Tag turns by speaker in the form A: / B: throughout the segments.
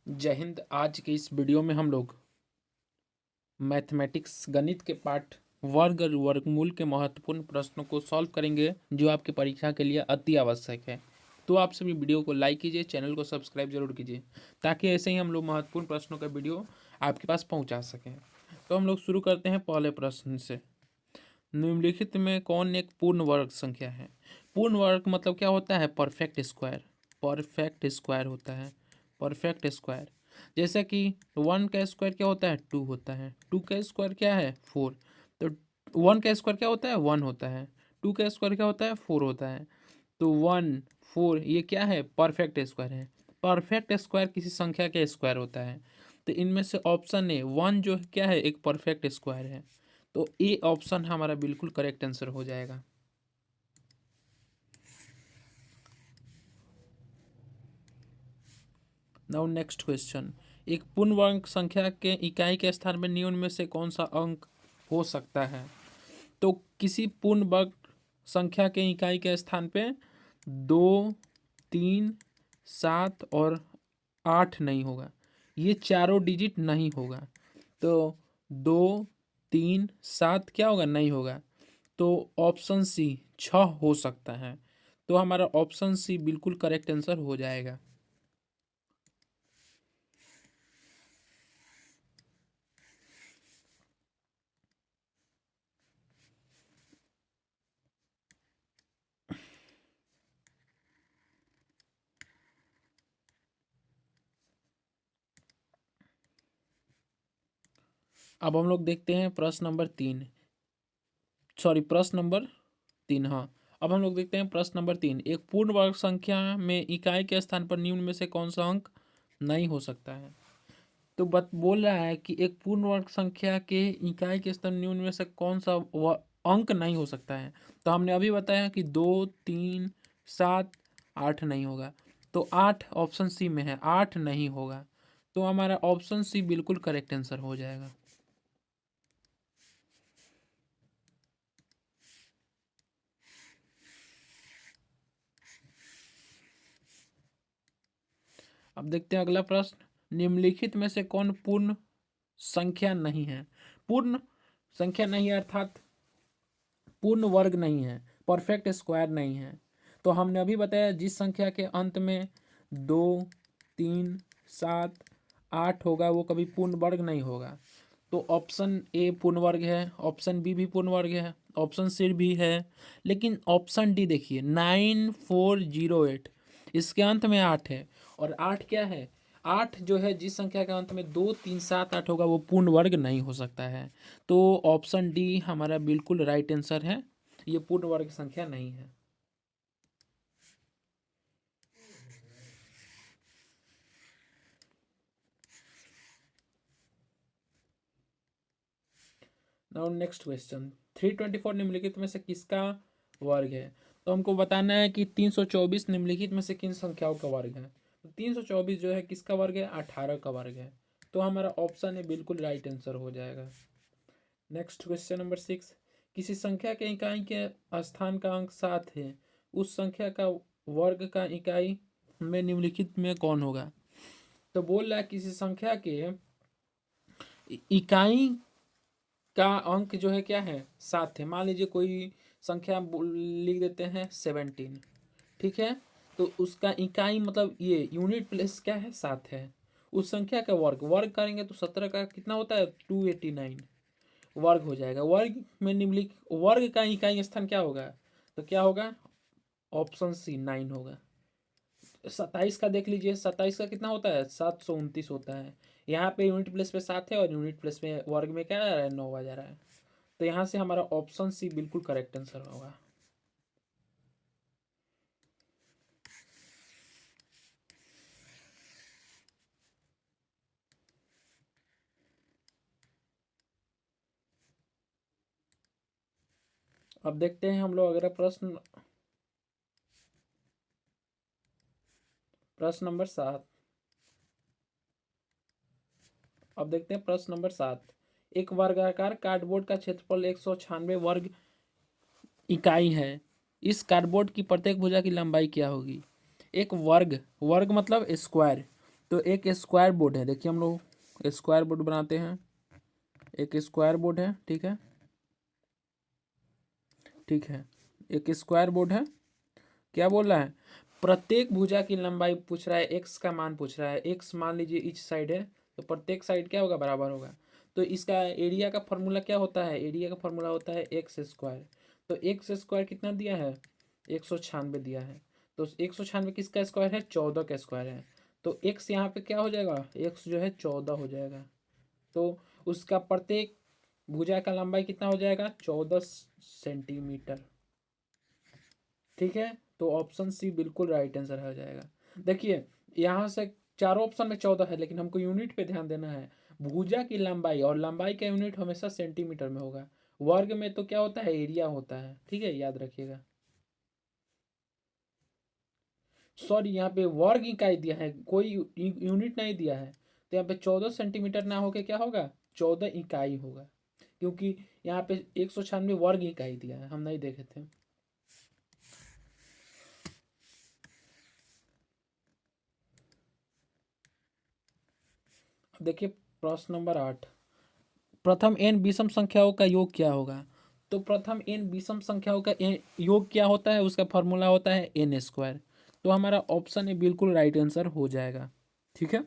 A: जय हिंद। आज के इस वीडियो में हम लोग मैथमेटिक्स गणित के पाठ वर्ग और वर्गमूल के महत्वपूर्ण प्रश्नों को सॉल्व करेंगे जो आपकी परीक्षा के लिए अति आवश्यक है। तो आप सभी वीडियो को लाइक कीजिए, चैनल को सब्सक्राइब जरूर कीजिए ताकि ऐसे ही हम लोग महत्वपूर्ण प्रश्नों का वीडियो आपके पास पहुंचा सकें। तो हम लोग शुरू करते हैं पहले प्रश्न से। निम्नलिखित में कौन एक पूर्ण वर्ग संख्या है? पूर्ण वर्ग मतलब क्या होता है? Perfect square. परफेक्ट स्क्वायर होता है, परफेक्ट स्क्वायर। जैसे कि 1 का स्क्वायर क्या होता है? 2 होता है। 2 का स्क्वायर क्या है? 4। तो 1 का स्क्वायर क्या होता है? 1 होता है। 2 का स्क्वायर क्या होता है? 4 होता है। तो 1 4 ये क्या है? परफेक्ट स्क्वायर है। परफेक्ट स्क्वायर किसी संख्या का स्क्वायर होता है। तो इनमें से ऑप्शन ए 1 जो है क्या है? एक परफेक्ट स्क्वायर है। तो ए ऑप्शन हमारा बिल्कुल करेक्ट आंसर हो जाएगा। Now next question. एक पूर्ण वर्ग संख्या के इकाई के स्थान में निम्न में से कौन सा अंक हो सकता है? तो किसी पूर्ण वर्ग संख्या के इकाई के स्थान पे 2 3 7 और 8 नहीं होगा। ये चारों डिजिट नहीं होगा। तो 2 3 7 क्या होगा? नहीं होगा। तो ऑप्शन सी 6 हो सकता है। तो हमारा ऑप्शन सी बिल्कुल करेक्ट आंसर हो जाएगा। अब हम लोग देखते हैं प्रश्न नंबर 3। सॉरी, प्रश्न नंबर 3, हाँ। अब हम लोग देखते हैं प्रश्न नंबर 3। एक पूर्ण वर्ग संख्या में इकाई के स्थान पर निम्न में से कौन सा अंक नहीं हो सकता है? तो बोल रहा है कि एक पूर्ण वर्ग संख्या के इकाई के स्थान निम्न में से कौन सा अंक नहीं हो सकता है। तो हमने अभी बताया कि 2 3 7 8 नहीं होगा। तो 8 ऑप्शन सी में है, 8 नहीं होगा। तो हमारा ऑप्शन सी बिल्कुल करेक्ट आंसर हो जाएगा। अब देखते हैं अगला प्रश्न। निम्नलिखित में से कौन पूर्ण संख्या नहीं है? पूर्ण संख्या नहीं है अर्थात पूर्ण वर्ग नहीं है, परफेक्ट स्क्वायर नहीं है। तो हमने अभी बताया जिस संख्या के अंत में 2 3 7 8 होगा वो कभी पूर्ण वर्ग नहीं होगा। तो ऑप्शन ए पूर्ण वर्ग है, ऑप्शन बी भी पूर्ण वर्ग है, ऑप्शन सी भी है। लेकिन ऑप्शन डी देखिए 9408, इसके अंत में 8 है। और 8 क्या है? 8 जो है जिस संख्या के अंत में 2 3 7 8 होगा वो पूर्ण वर्ग नहीं हो सकता है। तो ऑप्शन डी हमारा बिल्कुल राइट आंसर है। ये पूर्ण वर्ग संख्या नहीं है। Now next question. 324 निम्नलिखित में से किसका वर्ग है? तो हमको बताना है कि 324 निम्नलिखित में से किन संख्याओं का वर्ग है। तो 324 जो है किसका वर्ग है? 18 का वर्ग है। तो हमारा ऑप्शन है बिल्कुल राइट आंसर हो जाएगा। Next question number 6। किसी संख्या के इकाई के स्थान का अंक 7 है, उस संख्या का वर्ग का इकाई में निम्नलिखित में कौन होगा? तो बोल रहा है किसी संख्या के इकाई का अंक जो है क्या है? 7 है। मान लीजिए कोई संख्या लिख देते हैं 17, ठीक है। तो उसका इकाई मतलब ये यूनिट प्लेस क्या है? 7 है। उस संख्या का वर्ग वर्ग करेंगे तो 17 का कितना होता है? 289 वर्ग हो जाएगा। वर्ग में निम्नलिखित वर्ग का इकाई स्थान क्या होगा? तो क्या होगा? ऑप्शन सी 9 होगा। 27 का देख लीजिए, 27 का कितना होता है? 729 होता है। यहाँ पे यूनिट प्लेस पे 7 है और यूनिट प्लेस में वर्ग में क्या आ रहा है? 9 आ जा रहा है। तो यहाँ से हमारा ऑप्शन सी बिल्कुल करेक्ट आंसर होगा। अब देखते हैं हम लोग अगला प्रश्न, प्रश्न नंबर 7। अब देखते हैं प्रश्न नंबर 7। एक वर्गाकार कार्डबोर्ड का क्षेत्रफल 196 वर्ग इकाई है। इस कार्डबोर्ड की प्रत्येक भुजा की लंबाई क्या होगी? एक वर्ग, वर्ग मतलब स्क्वायर, तो एक स्क्वायर बोर्ड है, देखिए हम लोग स्क्वायर बोर्ड बनाते हैं, एक स्क्वायर बोर्ड है, ठीक है, ठीक है, एक स्क्वायर बोर्ड है। क्या बोल रहा है, प्रत्येक भुजा की लंबाई पूछ रहा है, एक्स का मान पूछ रहा है, एक्स मान लीजिए ईच साइड है, तो प्रत्येक साइड क्या होगा, बराबर होगा। तो इसका एरिया का फॉर्मूला क्या होता है, एरिया का फॉर्मूला होता है एक्स स्क्वायर। तो एक्स स्क्वायर कितना दिया है, 196 दिया है। तो 196 किसका स्क्वायर है, 14 का स्क्वायर है। तो एक्स यहाँ पे क्या हो जाएगा, एक्स जो है 14 हो जाएगा। तो उसका प्रत्येक भुजा का लंबाई कितना हो जाएगा, 14 सेंटीमीटर। ठीक है, तो ऑप्शन सी बिल्कुल राइट आंसर हो जाएगा। देखिए यहाँ से चारों ऑप्शन में 14 है, लेकिन हमको यूनिट पे ध्यान देना है। भुजा की लंबाई, और लंबाई का यूनिट हमेशा सेंटीमीटर में होगा। वर्ग में तो क्या होता है, एरिया होता है, ठीक है, याद रखिएगा। सॉरी, यहाँ पे वर्ग इकाई दिया है, कोई यूनिट नहीं दिया है। तो यहाँ पे 14 सेंटीमीटर ना होके क्या होगा, 14 इकाई होगा, क्योंकि यहाँ पे 196 वर्ग इकाई दिया है, हम नहीं देखे थे। देखिए प्रश्न नंबर 8, प्रथम n विषम संख्याओं का योग क्या होगा। तो प्रथम n विषम संख्याओं का योग क्या होता है, उसका फॉर्मूला होता है n स्क्वायर। तो हमारा ऑप्शन ए बिल्कुल राइट आंसर हो जाएगा, ठीक है।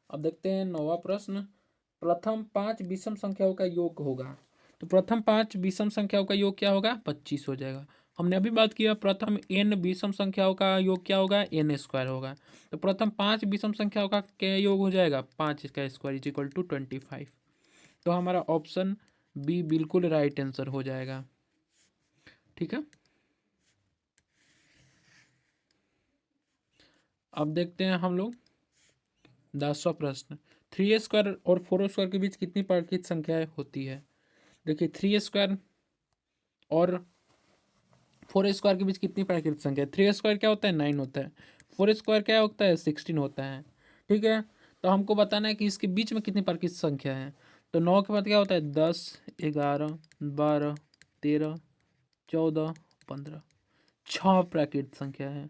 A: अब देखते हैं 9वां प्रश्न, प्रथम 5 विषम संख्याओं का योग होगा। तो प्रथम 5 विषम संख्याओं का योग क्या होगा, 25 हो जाएगा। हमने अभी बात किया प्रथम n विषम संख्याओं का योग क्या होगा, n स्क्वायर होगा। तो प्रथम 5 विषम संख्याओं का क्या योग हो जाएगा, 5 का स्क्वायर इज इक्वल टू 25। तो हमारा ऑप्शन बी बिल्कुल राइट आंसर हो जाएगा, ठीक है। अब देखते हैं हम लोग 10वां प्रश्न, 3 स्क्वायर और 4 स्क्वायर के बीच कितनी प्राकृत संख्याएं होती है। देखिए 3 स्क्वायर और 4 स्क्वायर के बीच कितनी प्राकृत संख्या है। 3 स्क्वायर क्या होता है, 9 होता है। 4 स्क्वायर क्या होता है, 16 होता है, ठीक है। तो हमको बताना है कि इसके बीच में कितनी प्राकृत संख्या है। तो 9 के बाद क्या होता है, 10, 11, 12, 13, 14, 15, 6 प्राकृत संख्या है।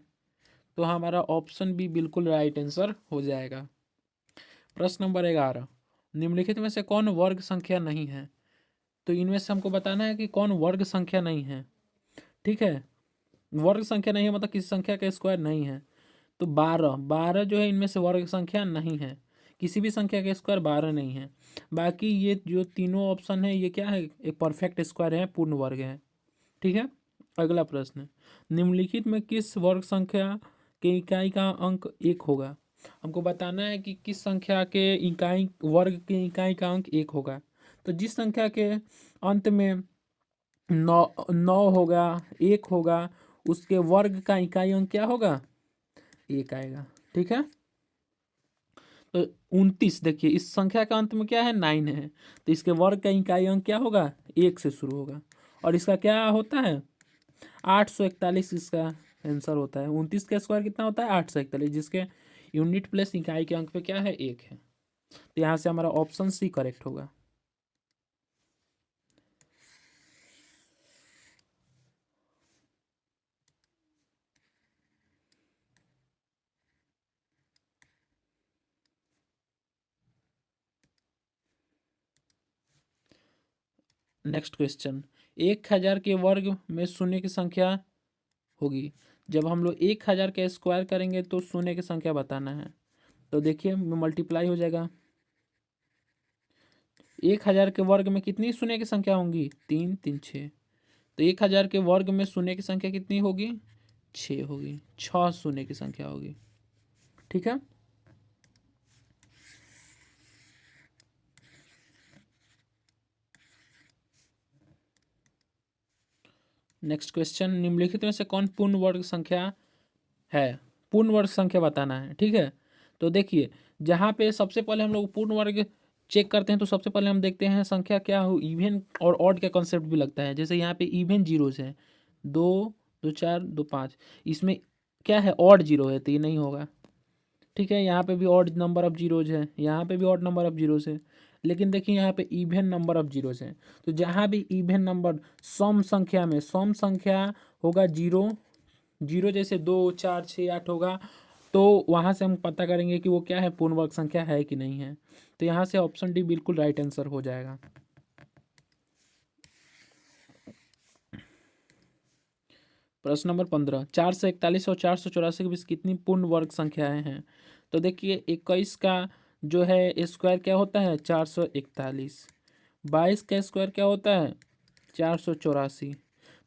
A: तो हमारा ऑप्शन बी बिल्कुल राइट आंसर हो जाएगा। प्रश्न नंबर 11, निम्नलिखित में से कौन वर्ग संख्या नहीं है। तो इनमें से हमको बताना है कि कौन वर्ग संख्या नहीं है, ठीक है। वर्ग संख्या नहीं है मतलब किसी संख्या का स्क्वायर नहीं है। तो 12, 12 जो है इनमें से वर्ग संख्या नहीं है, किसी भी संख्या का स्क्वायर 12 नहीं है। बाकी ये जो तीनों ऑप्शन है ये क्या है, एक परफेक्ट स्क्वायर है, पूर्ण वर्ग है, ठीक है। अगला प्रश्न, निम्नलिखित में किस वर्ग संख्या के इकाई का अंक 1 होगा। हमको बताना है कि किस संख्या के इकाई, वर्ग के इकाई का अंक 1 होगा। तो जिस संख्या के अंत में 9 होगा, 1 होगा, उसके वर्ग का इकाई अंक क्या होगा, 1 आएगा, ठीक है। तो 29, देखिए इस संख्या का अंत में क्या है, 9 है, तो इसके वर्ग का इकाई अंक क्या होगा, 1 से शुरू होगा। और इसका क्या होता है, 841 इसका आंसर होता है। 29 का स्क्वायर कितना होता है, 841, जिसके यूनिट प्लस इकाई के अंक पे क्या है, 1 है। तो यहाँ से हमारा ऑप्शन सी करेक्ट होगा। नेक्स्ट क्वेश्चन, 1000 के वर्ग में शून्य की संख्या होगी। जब हम लोग 1000 का स्क्वायर करेंगे तो शून्य की संख्या बताना है। तो देखिए मल्टीप्लाई हो जाएगा, 1000 के वर्ग में कितनी शून्य की संख्या होंगी, 3 3 6। तो 1000 के वर्ग में शून्य की संख्या कितनी होगी, 6 होगी, 6 शून्य की संख्या होगी, ठीक है। नेक्स्ट क्वेश्चन, निम्नलिखित में से कौन पूर्ण वर्ग संख्या है, पूर्ण वर्ग संख्या बताना है, ठीक है। तो देखिए जहाँ पे सबसे पहले हम लोग पूर्ण वर्ग चेक करते हैं, तो सबसे पहले हम देखते हैं संख्या क्या हो, इवन और ऑड का कॉन्सेप्ट भी लगता है। जैसे यहाँ पे इवन जीरोज है, 2, 2 4, 2 5। इसमें क्या है, ऑड जीरो है, तो ये नहीं होगा। ठीक है, यहाँ पे भी ऑड नंबर ऑफ जीरोज है, यहाँ पे भी ऑड नंबर ऑफ जीरोज है, लेकिन देखिए यहाँ पे इवन नंबर ऑफ जीरोज है। तो जहाँ भी इवन नंबर सम संख्या में सम संख्या होगा जीरो, जीरो जैसे 2, 4, 6, 8 होगा, तो वहाँ से हम पता करेंगे कि वो क्या है, पूर्ण वर्ग संख्या है कि नहीं है। तो यहाँ से ऑप्शन डी बिल्कुल राइट आंसर हो जाएगा। प्रश्न नंबर 15, 441 और 484 के बीच कितनी पूर्ण वर्ग संख्याएं हैं। तो देखिए 21 का जो है स्क्वायर क्या होता है, 441। 22 का स्क्वायर क्या होता है, 484।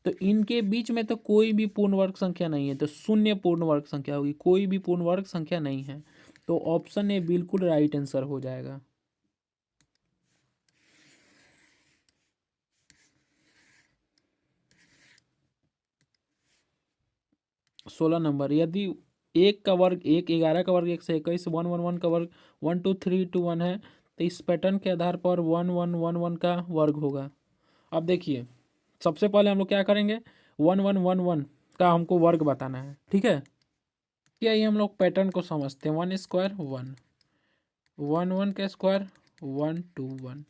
A: तो इनके बीच में तो कोई भी पूर्ण वर्ग संख्या नहीं है, तो शून्य पूर्ण वर्ग संख्या होगी, कोई भी पूर्ण वर्ग संख्या नहीं है। तो ऑप्शन ए बिल्कुल राइट आंसर हो जाएगा। 16 नंबर, यदि एक का वर्ग एक, 11 का वर्ग 121, 111 का वर्ग 12321 है, तो इस पैटर्न के आधार पर 1111 का वर्ग होगा। अब देखिए सबसे पहले हम लोग क्या करेंगे, 1111 का हमको वर्ग बताना है, ठीक है। क्या ये हम लोग पैटर्न को समझते हैं, 1 स्क्वायर 1, 1 1 का स्क्वायर 1 2 1,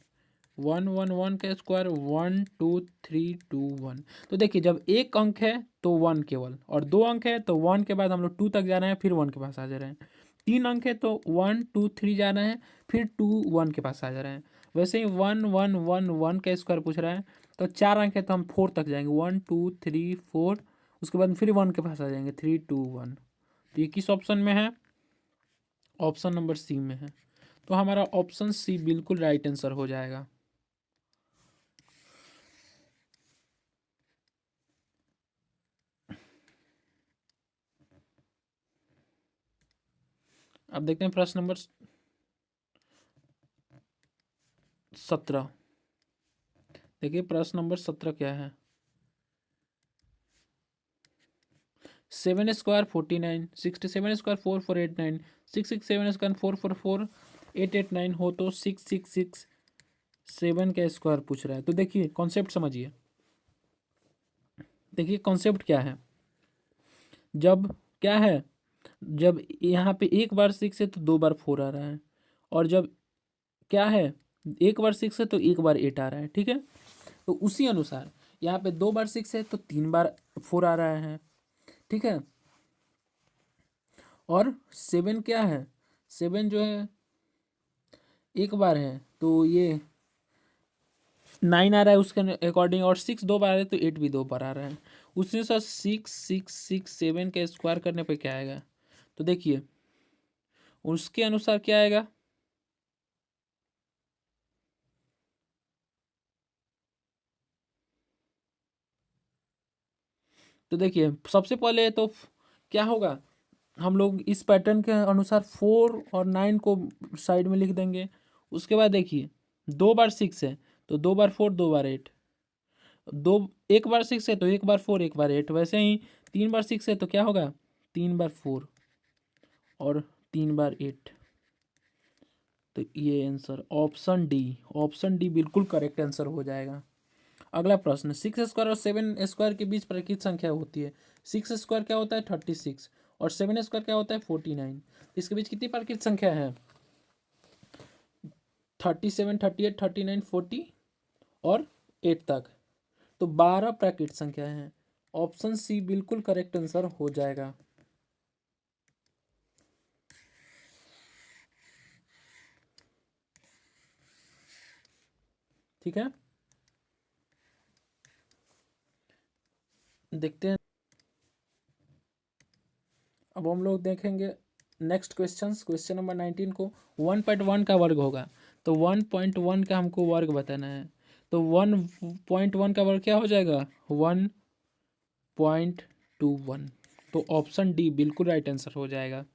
A: 1 1 1 का स्क्वायर 1 2 3 2 1। तो देखिए जब एक अंक है तो 1 केवल, और 2 अंक है तो 1 के बाद हम लोग 2 तक जा रहे हैं, फिर 1 के पास आ जा रहे हैं। 3 अंक है तो 1 2 3 जा रहे हैं, फिर 2 1 के पास आ जा रहे हैं। वैसे ही 1 1 1 1 का स्क्वायर पूछ रहा है, तो 4 अंक है तो हम 4 तक जाएंगे, 1 2 3 4, उसके बाद फिर 1 के पास आ जाएंगे, 3 2 1। तो ये किस ऑप्शन में है, ऑप्शन नंबर सी में है। तो हमारा ऑप्शन सी बिल्कुल राइट आंसर हो जाएगा। अब देखते हैं प्रश्न नंबर 17। देखिए प्रश्न नंबर 17 क्या है, 7 स्क्वायर 49, 67 स्क्वायर 4489, 667 स्क्वायर 444 889 हो, तो 6667 का स्क्वायर पूछ रहा है। तो देखिए कॉन्सेप्ट समझिए, देखिए कॉन्सेप्ट क्या है, जब क्या है, जब यहाँ पे एक बार 6 है तो 2 बार 4 आ रहा है, और जब क्या है, एक बार 6 है तो एक बार 8 आ रहा है, ठीक है। तो उसी अनुसार यहाँ पे 2 बार 6 है तो 3 बार 4 आ रहा है, ठीक है। और 7 क्या है, 7 जो है एक बार है तो ये 9 आ रहा है उसके अकॉर्डिंग, और 6 2 बार है तो 8 भी 2 बार आ रहा है। उसी अनुसार 6 6 6 7 का स्क्वायर करने पे क्या आएगा, तो देखिए उसके अनुसार क्या आएगा, तो देखिए सबसे पहले तो क्या होगा, हम लोग इस पैटर्न के अनुसार 4 और 9 को साइड में लिख देंगे। उसके बाद देखिए 2 बार 6 है तो 2 बार 4 2 बार 8, दो एक बार 6 है तो एक बार 4 एक बार 8। वैसे ही 3 बार 6 है तो क्या होगा, 3 बार 4 और 3 बार 8। तो ये answer option D, option D बिल्कुल करेक्ट आंसर हो जाएगा। अगला प्रश्न, 6 स्क्वायर और 7 स्क्वायर के बीच प्रकृत संख्या होती है। 6 स्क्वायर क्या होता है, 36, और 7 स्क्वायर क्या होता है, 49। इसके बीच कितनी प्रकृत संख्या है, 37, 38, 39, 40 और 8 तक, तो 12 प्राकृत संख्या है। ऑप्शन सी बिल्कुल करेक्ट आंसर हो जाएगा। ठीक है, देखते हैं। अब हम लोग देखेंगे नेक्स्ट क्वेश्चन नंबर 19 को। 1.1 का वर्ग होगा, तो 1.1 का हमको वर्ग बताना है। तो 1.1 का वर्ग क्या हो जाएगा, 1.21। तो ऑप्शन डी बिल्कुल राइट आंसर हो जाएगा।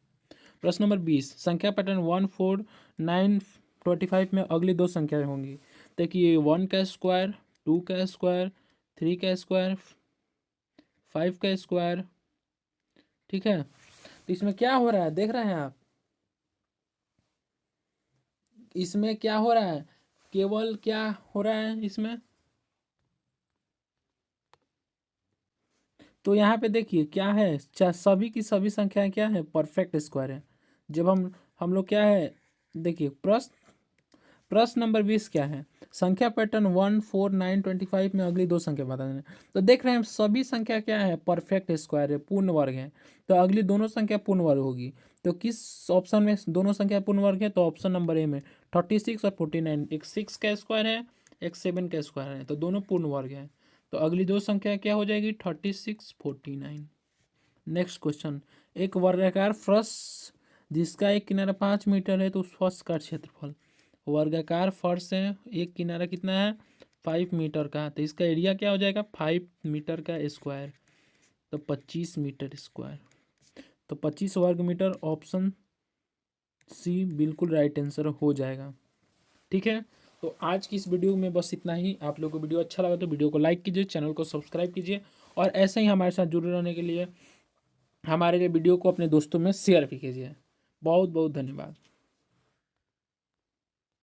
A: प्रश्न नंबर 20, संख्या पैटर्न 1 4 9 25 में अगली दो संख्याएं होंगी। देखिए 1 का स्क्वायर, 2 का स्क्वायर, 3 का स्क्वायर, 5 का स्क्वायर, ठीक है। तो इसमें क्या हो रहा है देख रहे हैं आप, इसमें क्या हो रहा है, केवल क्या हो रहा है इसमें, तो यहाँ पे देखिए क्या है, सभी की सभी संख्याएं क्या है, परफेक्ट स्क्वायर है। जब हम लोग क्या है, देखिए प्रश्न नंबर 20 क्या है, संख्या पैटर्न 1 4 9 25 में अगली दो संख्या बताना है। तो देख रहे हैं सभी संख्या क्या है, परफेक्ट स्क्वायर है, पूर्ण वर्ग है। तो अगली दोनों संख्या पूर्ण वर्ग होगी। तो किस ऑप्शन में दोनों संख्या पूर्ण वर्ग है, तो ऑप्शन नंबर ए में 36 और 49, एक 6 का स्क्वायर है, एक 7 का स्क्वायर है, तो दोनों पूर्ण वर्ग है। तो अगली दो संख्या क्या हो जाएगी, 36 49। नेक्स्ट क्वेश्चन, एक वर्गाकार फर्श जिसका एक किनारा 5 मीटर है, तो उस फर्श का क्षेत्रफल, वर्गाकार फर्श है, एक किनारा कितना है 5 मीटर का, तो इसका एरिया क्या हो जाएगा 5 मीटर का स्क्वायर, तो 25 मीटर स्क्वायर, तो 25 वर्ग मीटर, ऑप्शन सी बिल्कुल राइट आंसर हो जाएगा। ठीक है, तो आज की इस वीडियो में बस इतना ही। आप लोगों को वीडियो अच्छा लगा तो वीडियो को लाइक कीजिए, चैनल को सब्सक्राइब कीजिए, और ऐसे ही हमारे साथ जुड़े रहने के लिए हमारे वीडियो को अपने दोस्तों में शेयर भी कीजिए। बहुत बहुत धन्यवाद।